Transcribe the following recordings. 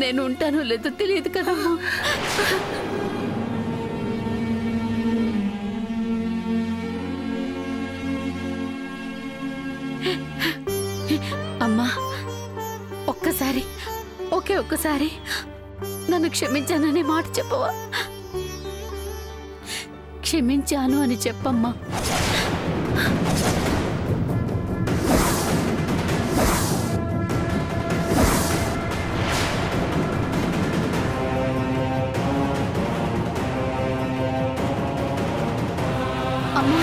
నేను ఉంటానో లేదో తెలియదు కదమ్మా. అమ్మా, ఒక్కసారి నన్ను క్షమించాననే మాట చెప్పవా? క్షమించాను అని చెప్పమ్మా. అమ్మా,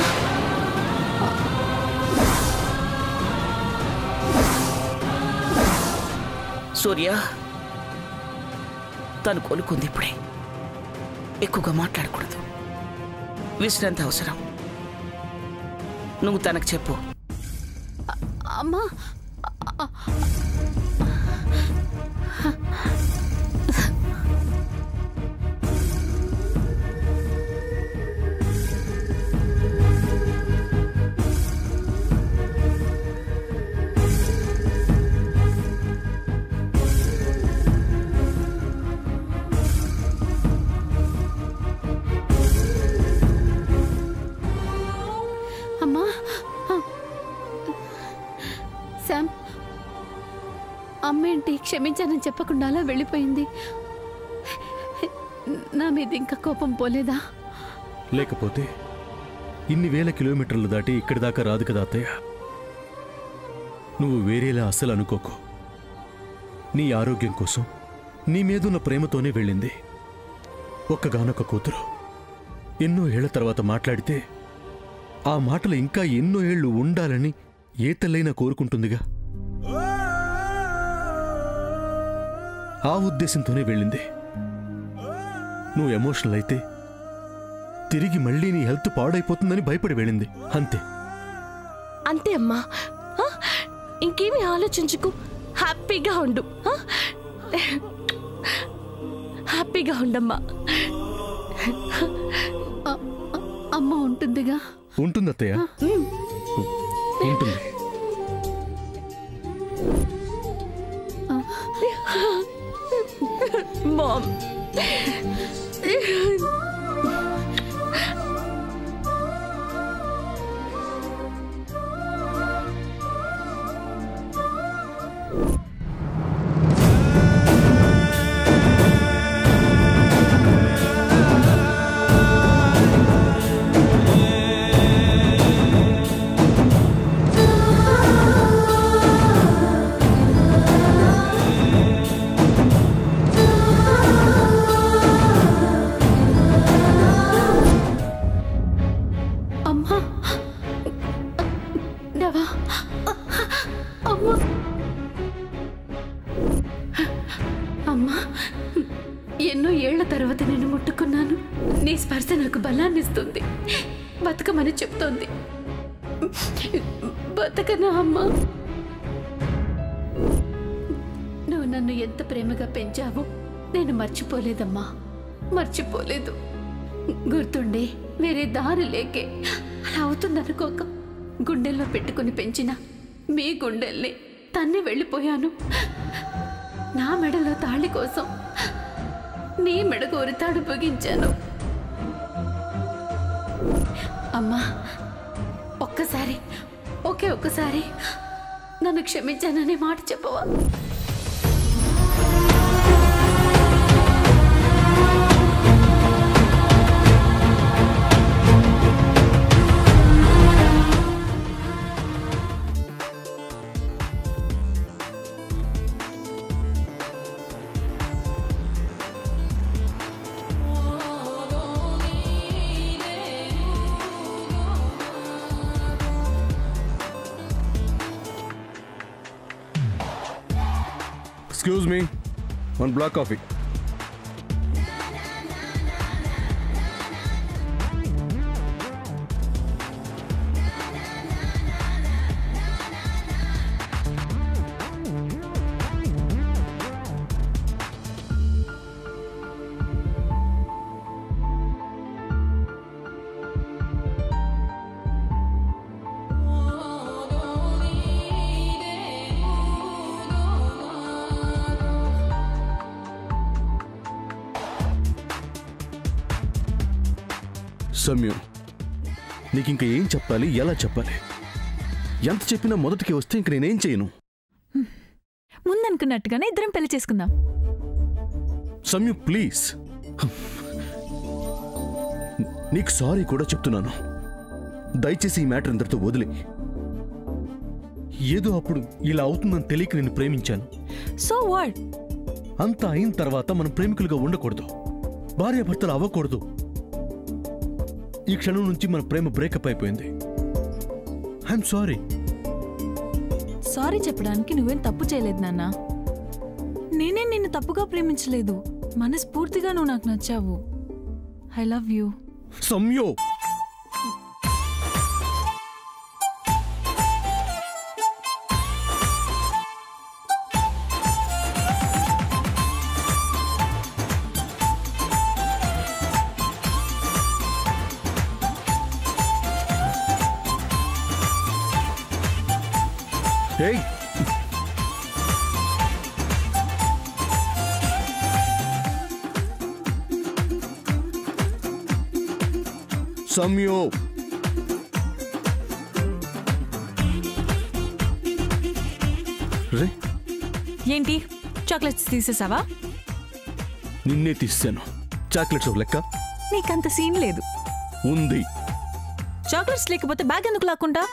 సూర్య, తను కోలుకుంది. ఇప్పుడే ఎక్కువగా మాట్లాడకూడదు. విశ్రాంతి అవసరం. నువ్వు తనకు చెప్పు. అమ్మా, శామ్, అమ్మేంటి క్షమించానని చెప్పకుండా అలా వెళ్ళిపోయింది? నా మీద ఇంకా కోపం పోలేదా? లేకపోతే ఇన్ని వేల కిలోమీటర్లు దాటి ఇక్కడి దాకా రాదు కదా అత్తయ్య. నువ్వు వేరేలా అస్సలు అనుకోకు. నీ ఆరోగ్యం కోసం నీ మీదున్న ప్రేమతోనే వెళ్ళింది. ఒక్కగానొక్క కూతురు ఎన్నో ఏళ్ల తర్వాత మాట్లాడితే ఆ మాటలు ఇంకా ఎన్నో ఏళ్లు ఉండాలని ఏ తల్లైనా కోరుకుంటుందిగా. ఆ ఉద్దేశంతోనే వెళ్ళింది. నువ్వు ఎమోషనల్ అయితే తిరిగి మళ్ళీ నీ హెల్త్ పాడైపోతుందని భయపడి వెళ్ళింది. అంతే అంతే అమ్మా. ఇంకేమీ ఆలోచించుకు. హ్యాపీగా ఉండు. హ్యాపీగా ఉండమ్మా. అమ్మ ఉంటుందిగా. ఉంటుంది అత్తయ్య, ఉంటుంది. మామ్, అమ్మా, ఎన్నో ఏళ్ల తర్వాత నేను ముట్టుకున్నాను. నీ స్పర్శ నాకు బలాన్నిస్తుంది, బతకమని చెప్తోంది. బతకనా అమ్మా? నువ్వు నన్ను ఎంత ప్రేమగా పెంచావో నేను మర్చిపోలేదమ్మా, మర్చిపోలేదు. గుర్తుండే వేరే దారి లేకే అలా అవుతుందనుకోక గుండెల్లో పెట్టుకుని పెంచిన మీ గుండెల్ని తన్ని వెళ్ళిపోయాను. నా మెడలో తాళి కోసం నీ మెడకు ఉరితాడు బిగించాను. అమ్మా, ఒక్కసారి నన్ను క్షమించాననే మాట చెప్పవా? Excuse me, one black coffee. Soumya, నీకింక ఏం చెప్పాలి, ఎలా చెప్పాలి? ఎంత చెప్పినా మొదటికి వస్తే ఇంక నేనేం చేయను. ముందనుకున్నట్టుగానే ఇద్దరం పెళ్లి చేసుకుందాం. సౌమ్య ప్లీజ్, నీకు సారీ కూడా చెప్తున్నాను. దయచేసి ఈ మ్యాటర్ ఇంతటితో వదిలే. ఏదో అప్పుడు ఇలా అవుతుందని తెలియక నేను ప్రేమించాను. So what? అంతా అయిన తర్వాత మనం ప్రేమికులుగా ఉండకూడదు, భార్యాభర్తలు అవ్వకూడదు. ఈ క్షణం నుంచి మన ప్రేమ బ్రేకప్ అయిపోయింది. I'm sorry. సారీ చెప్పడానికి నువ్వేం తప్పు చేయలేదు నాన్న. నేనే నిన్ను తప్పుగా ప్రేమించలేదు. మనస్ఫూర్తిగా నువ్వు నాకు నచ్చావు. I love you. సౌమ్యో, ఏయ్, సౌమ్యో, రే ఏంటి చాక్లెట్స్ తీసేసావా? నిన్నే తీసాను. చాక్లెట్స్ ఒక లెక్క? నీకంత సీన్ లేదు. ఉంది. చాక్లెట్స్ లేకపోతే బ్యాగ్ ఎందుకు లాక్కుంటా?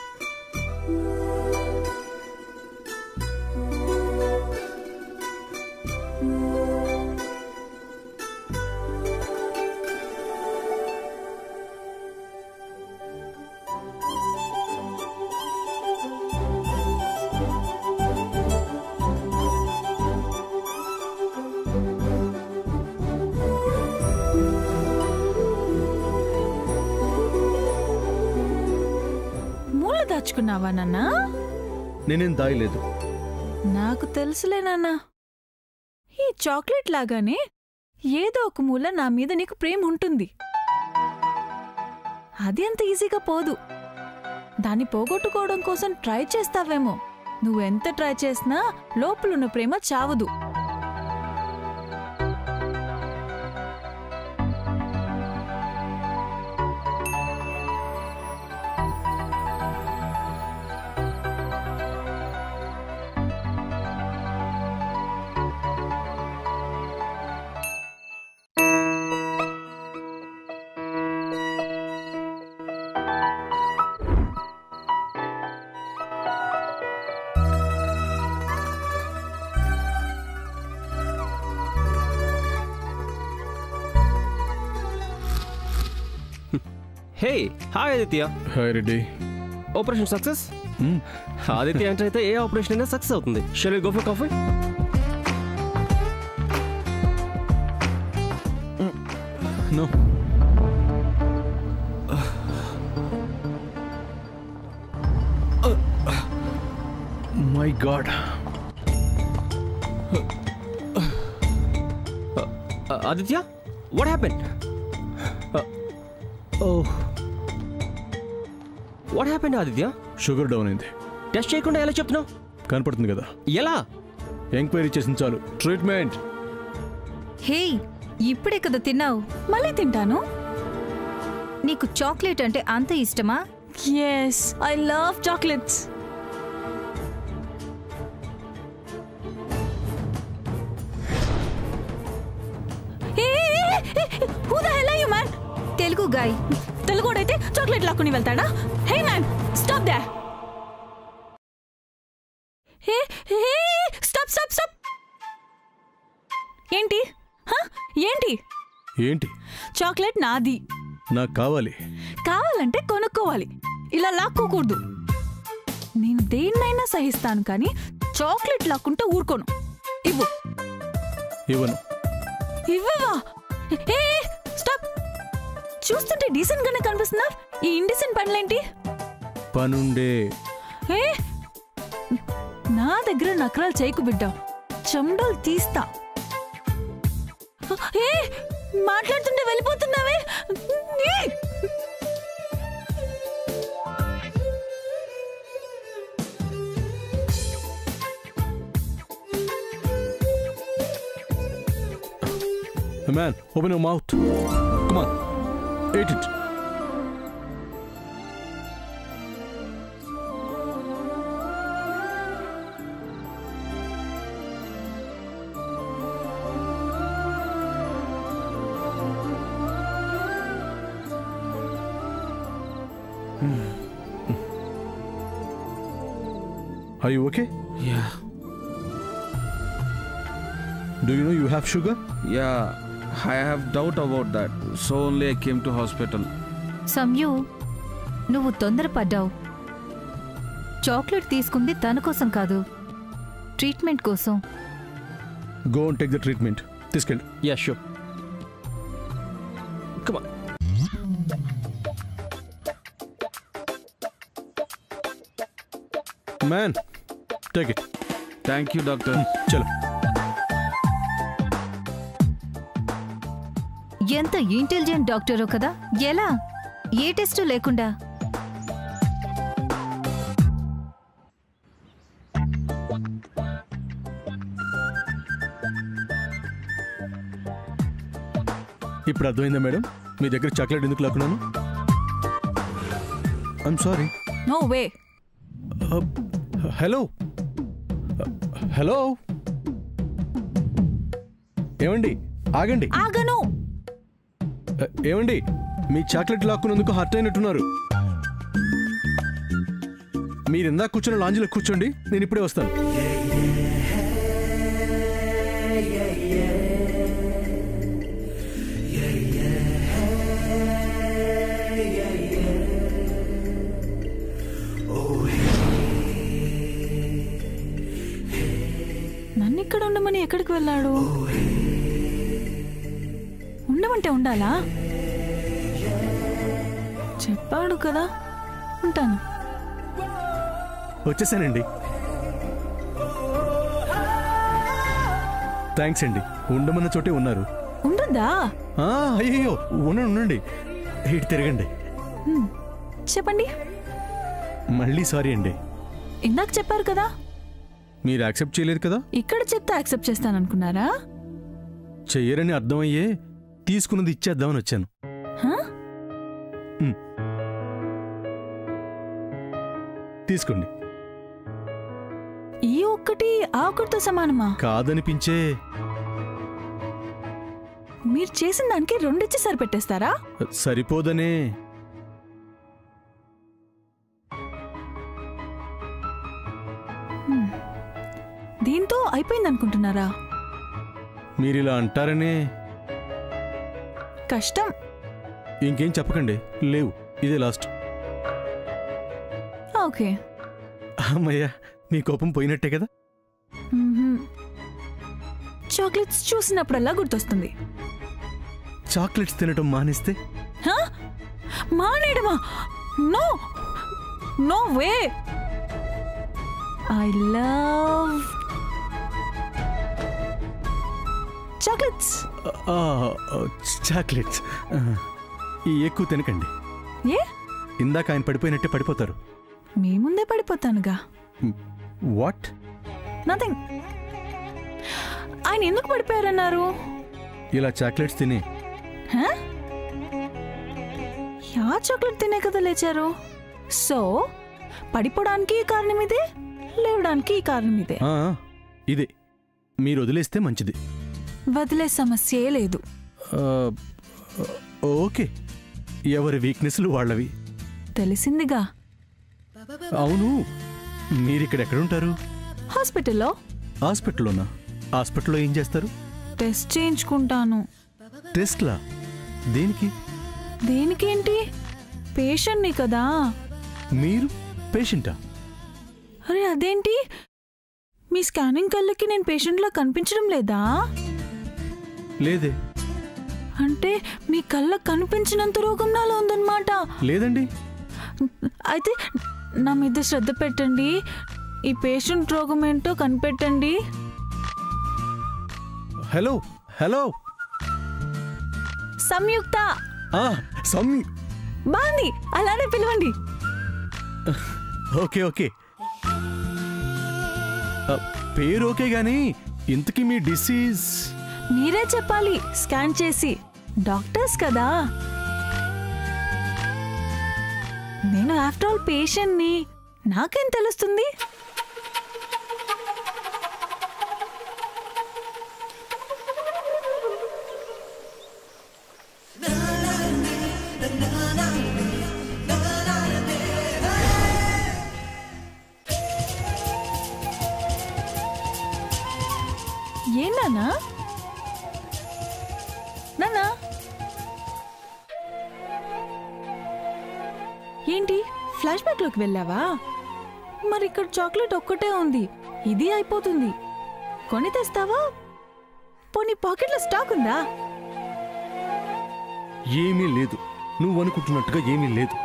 దాచుకున్నావా నాన్నా? నేనేం దాయలేదు. నాకు తెలుసులే నాన్నా. ఈ చాక్లెట్ లాగానే ఏదో ఒక మూల నా మీద నీకు ప్రేమ ఉంటుంది. అది అంత ఈజీగా పోదు. దాన్ని పోగొట్టుకోవడం కోసం ట్రై చేస్తావేమో. నువ్వెంత ట్రై చేసినా లోపలున్న ప్రేమ చావదు. Hey, hi Aditya. Hi Reddy. Operation success? Aditya అంటే అయితే ఏ ఆపరేషన్ అయినా సక్సెస్ అవుతుంది. Shall we go for coffee? No. My God. Aditya, what happened? Oh. What happened, Aditya? Sugar down అయింది. టెస్ట్ చేయకుండా ఎలా చెప్తున్నావు? కనపడుతుంది కదా. ఎలా? ఎంక్వైరీ చేసిన చాలు. ట్రీట్మెంట్. హే, ఇప్పుడే కదా తిన్నావు, మళ్ళీ తింటాను. నీకు చాక్లెట్ అంటే అంత ఇష్టమా? Yes, I love chocolates. Who the hell are you, man? Telugu guy. తెలుగోడైతే చాక్లెట్ లాక్కుని వెళ్తాడా? హే మ్యాన్, స్టాప్ దే. Hey hey, stop stop stop. ఏంటి? ఏంటి? ఏంటి? చాక్లెట్ నాది. నాకు కావాలి. కావాలంటే కొనుక్కోవాలి, ఇలా లాక్కోకూడదు. నేను దేన్నైనా సహిస్తాను, కానీ చాక్లెట్ లాక్కుంటే ఊరుకోను. ఇవ్వు. ఇవ్వను. ఇవ్వవా? ఏ స్టాప్. చూస్తుంటే డీసెంట్ గానే కనిపిస్తున్నారు. ఈ ఇండిసెంట్ పనులేంటి? పనుండే. ఏ నా దగ్గర నకరాలు చేయకు బిడ్డ, చెండలు తీస్తా. ఏ మాట్లాడుతుంటే వెళ్ళిపోతున్నావే. Man, open your mouth. Come on, eat it. Are you okay? Yeah. Do you know you have sugar? Yeah. I have doubt about that. So only I came to hospital. సంయు, నువ్వు తొందరపడ్డావు. Chocolate తీసుకుంది తన కోసం కాదు, treatment కోసం. Go and take the treatment. తీసుకెళ్ళు. Yeah, sure. Come on. Man, take it. Thank you, doctor. చలో. ఎంత intelligent డాక్టరో కదా. ఎలా? ఏ టెస్ట్ లేకుండా? ఇప్పుడు అర్థమైందా మేడం మీ దగ్గర చాక్లెట్ ఎందుకు లాక్కున్నాను? I'm sorry. No way. Hello hello, ఏమండి ఆగండి. ఆగను. ఏమండి మీ చాక్లెట్ లాక్కున్నందుకు హర్ట్ అయినట్టున్నారు. మీరు ఇందాక కూర్చున్న లాంజ్లో కూర్చోండి, నేను ఇప్పుడే వస్తాను. నన్ను ఇక్కడ ఉండమని ఎక్కడికి వెళ్ళాడు? ఉండమంటే ఉండాలా? చెప్పాడు కదా, ఉంటాను. వచ్చేసానండి. థ్యాంక్స్ అండి, ఉండమన్న చోటే ఉన్నారు. ఉండద్దా? అయ్యో ఉండండి, ఇటు తిరగండి. చెప్పండి. మళ్ళీ సారీ అండి. ఇందాక చెప్పారు కదా. మీరు యాక్సెప్ట్ చేయలేదు కదా. ఇక్కడ చెప్తే యాక్సెప్ట్ చేస్తాననుకున్నారా? చెయ్యరని అర్థమయ్యే తీసుకున్నది ఇచ్చేద్దామని వచ్చాను. తీసుకోండి. ఈ ఒక్కటి ఆ ఒక్కటితో సమానమా? కాదనిపించే. మీరు చేసిన దానికి రెండిచ్చి సరిపెట్టేస్తారా? సరిపోదనే. దీంతో అయిపోయింది అనుకుంటున్నారా? మీరిలా అంటారనే. కష్టం. ఇంకేం చెప్పకండి, లేవు, ఇదే లాస్ట్. ఓకే. అమ్మయ్యా, మీ కోపం పోయినట్టే కదా. చాక్లెట్స్ చూసినప్పుడల్లా గుర్తొస్తుంది. చాక్లెట్స్ తినటం మానేస్తే? మానేయడమా? No, no way. I love chocolates. Chocolates ఎక్కువ తినకండి. ఏ? ఇందాక ఆయన పడిపోయినట్టే పడిపోతారు. మీ ముందే పడిపోతానుగా. వాట్? నథింగ్. ఆయన ఎందుకు పడిపోయారన్నారు? ఇలా చాక్లెట్స్ తిని. యా చాక్లెట్ తినే కదా లేచారు. సో పడిపోవడానికి కారణం ఇదే, లేవడానికి కారణం ఇదే. ఇదే. మీరు వదిలేస్తే మంచిది. వదిలే సమస్యే లేదు. ఓకే, ఎవరి వీక్నెస్లు వాళ్ళవి. తెలిసిందిగా. అవును, మీరిక్కడ ఎక్కడుంటారు? హాస్పిటల్లో. హాస్పిటల్లోనా? హాస్పిటల్లో ఏం చేస్తారు? టెస్ట్ చేయించుకుంటాను. టెస్ట్లా? దేనికి? దేనికేంటి? పేషెంట్ని కదా. మీరు పేషెంటా? అరే అదేంటి, మీ స్కానింగ్ కళ్ళకి నేను పేషెంట్లా కనిపించడం లేదా? లేదే. అంటే మీ కళ్ళకు కనిపించినంత రోగం నాలో ఉందన్నమాట. లేదండి. అయితే నా మీద శ్రద్ధ పెట్టండి, ఈ పేషెంట్ రోగం ఏంటో కనిపెట్టండి. హలో హలో, సంయుక్త. బాగుంది, అలానే పిలవండి. ఓకే ఓకే, పేరు ఓకే గానీ ఇంతకీ మీ డిసీజ్? మీరే చెప్పాలి స్కాన్ చేసి, డాక్టర్స్ కదా. నేను ఆఫ్టర్ ఆల్ పేషెంట్ని, నాకేం తెలుస్తుంది? ఏంటి ఫ్లాష్ బ్యాక్ లోకి వెళ్ళావా? మరి ఇక్కడ చాక్లెట్ ఒక్కటే ఉంది, ఇది అయిపోతుంది. కొని తెస్తావా? పోనీ పాకెట్లో స్టాక్ ఉందా? ఏమీ లేదు, నువ్వు అనుకుంటున్నట్టుగా ఏమీ లేదు.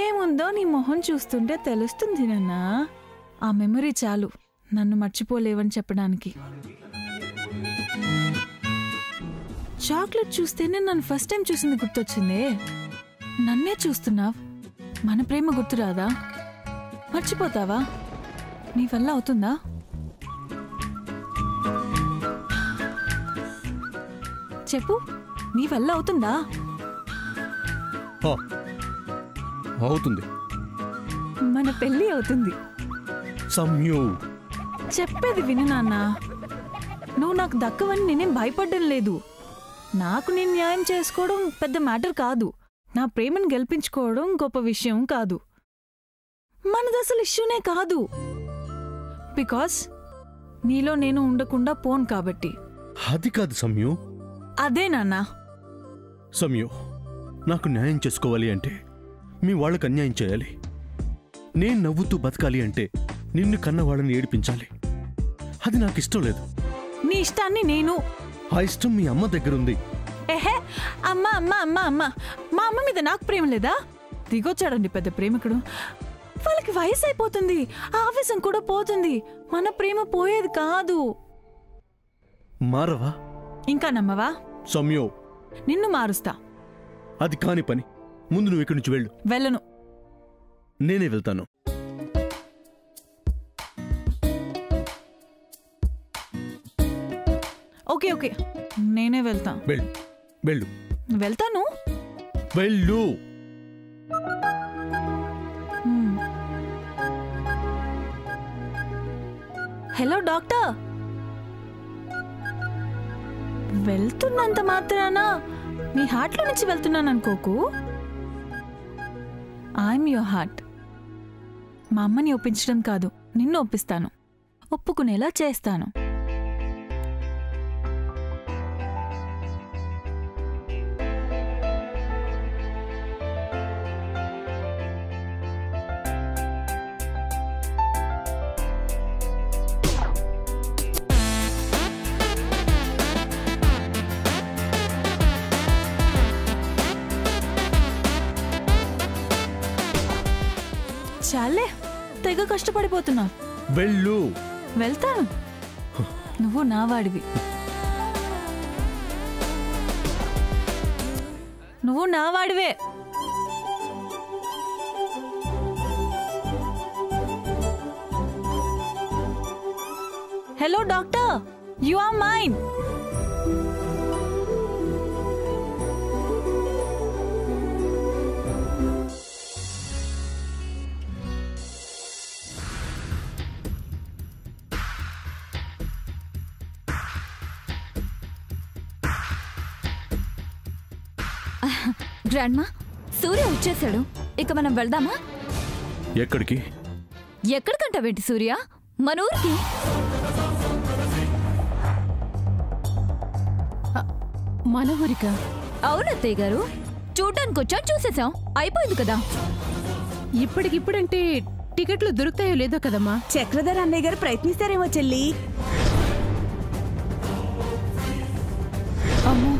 ఏముందో నీ మొహం చూస్తుంటే తెలుస్తుంది నాన్నా. ఆ మెమరీ చాలు నన్ను మర్చిపోలేవని చెప్పడానికి. చాక్లెట్ చూస్తేనే నన్ను ఫస్ట్ టైం చూసింది గుర్తొచ్చిందే. నన్నే చూస్తున్నావు, మన ప్రేమ గుర్తురాదా? మర్చిపోతావా? నీ వల్ల అవుతుందా? చెప్పు, నీ వల్ల అవుతుందా? అవుతుంది. మన పెళ్ళి అవుతుంది. సమ్యు, చెప్పేది విను నాన్న. నువ్వు నాకు దక్కవని నేనేం భయపడ్డం లేదు. నాకు నేను న్యాయం చేసుకోవడం పెద్ద మ్యాటర్ కాదు. నా ప్రేమను గెలిపించుకోవడం గొప్ప విషయం కాదు. మనది అసలు ఇష్యూనే కాదు. బికాస్ నీలో నేను ఉండకుండా పోను కాబట్టి. అది కాదు సమ్యు. అదే నాన్నా. సమ్యు, నాకు న్యాయం చేసుకోవాలి అంటే మీ వాళ్ళకి అన్యాయం చేయాలి. నేను నవ్వుతూ బతకాలి అంటే నిన్ను కన్న వాళ్ళని ఏడిపించాలి. అది నాకు ఇష్టం లేదు. నీ ఇష్టాన్ని నేను. ఆ ఇష్టం మీ అమ్మ దగ్గరుంది. ఏహే, అమ్మ అమ్మ అమ్మ అమ్మ, మా అమ్మ మీద నాకు ప్రేమ లేదా? దిగొచ్చాడండి పెద్ద ప్రేమికుడు. వాళ్ళకి వయసు అయిపోతుంది, ఆవేశం కూడా పోతుంది. మన ప్రేమ పోయేది కాదు. మారవా? ఇంకా నమ్మవా? సమ్యు, నిన్ను మారుస్తా. అది కాని పని. ముందు నువ్వు ఇక్కడి నుంచి వెళ్ళు. వెళ్ళను. నేనే వెళ్తాను. ఓకే ఓకే, నేనే వెళ్తా. వెళ్ళు వెళ్ళు వెళ్తాను. వెళ్ళు. Hello doctor. వెళ్తున్నంత మాత్రాన నీ హార్ట్లో నుంచి వెళ్తున్నాను అనుకోకు. I'm your heart. మా అమ్మని ఒప్పించడం కాదు, నిన్ను ఒప్పిస్తాను. ఒప్పుకునేలా చేస్తాను. చాలే, తెగ కష్టపడిపోతున్నా. వెళ్ళు. వెళ్తాను. నువ్వు నా వాడివి. నువ్వు నా వాడివే. Hello doctor, you are mine. Grandma, Surya వచ్చేసాడు. ఇక మనం వెళ్దామా? ఎక్కడికి? ఎక్కడికంటావేంటి సూర్య? మన ఊరికి. మన ఊరికా? అవునత్తయ్య గారు, చూడ్డానికి వచ్చాం, చూసేసాం, అయిపోయింది కదా. ఇప్పటికిప్పుడంటే టికెట్లు దొరుకుతాయో లేదో కదమ్మా. చక్రధర్ అన్నయ్య గారు ప్రయత్నిస్తారేమో చెల్లి. అమ్మో,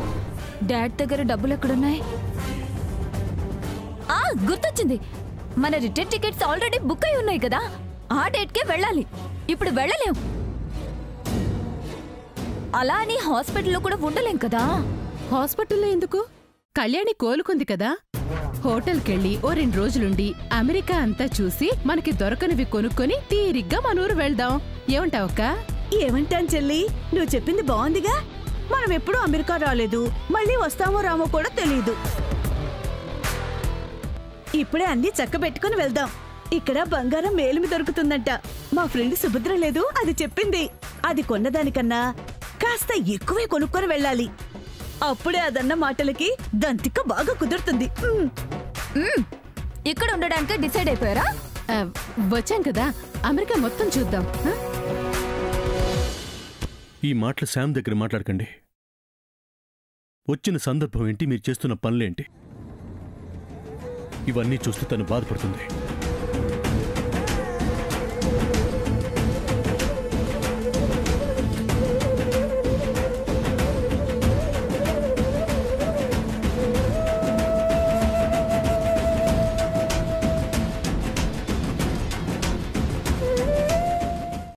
డాడ్ దగ్గర డబ్బులు ఎక్కడున్నాయి? గుర్తొచ్చింది, మన రిటర్న్ టికెట్స్ ఆల్రెడీ బుక్ అయి ఉన్నాయి కదా. ఆ డేట్కే వెళ్ళాలి. ఇప్పుడు వెళ్ళలేం. అలా అని హాస్పిటల్లో కూడా ఉండలేం కదా. హాస్పిటల్లో ఎందుకు? కళ్యాణి కోలుకుంది కదా. హోటల్కెళ్ళి ఓ 2 రోజులుండి అమెరికా అంతా చూసి మనకి దొరకనివి కొనుక్కొని తీరిగ్గా మనూరు వెళ్దాం. ఏమంటావక్క? ఏమంటాను చెల్లి, నువ్వు చెప్పింది బాగుందిగా. మనం ఎప్పుడూ అమెరికా రాలేదు, మళ్ళీ వస్తామో రామో కూడా తెలీదు. ఇప్పుడే అన్ని చక్కబెట్టుకుని వెళ్దాం. ఇక్కడ బంగారం మేలిమి దొరుకుతుందంట. మా ఫ్రెండ్ సుభద్ర లేదు, అది చెప్పింది. అది కొన్నదానికన్నా కాస్త ఎక్కువే కొనుక్కొని వెళ్ళాలి. అప్పుడే అదన్న మాటలకి దంతిక బాగా కుదురుతుంది. ఇక్కడ ఉండడానికి డిసైడ్ అయిపోయారా? వచ్చాం కదా, అమెరికా మొత్తం చూద్దాం. ఈ మాటలు శామ్ దగ్గర మాట్లాడకండి. వచ్చిన సందర్భం ఏంటి, మీరు చేస్తున్న పనులేంటి? ఇవన్నీ చూస్తూ తను బాధపడుతుంది.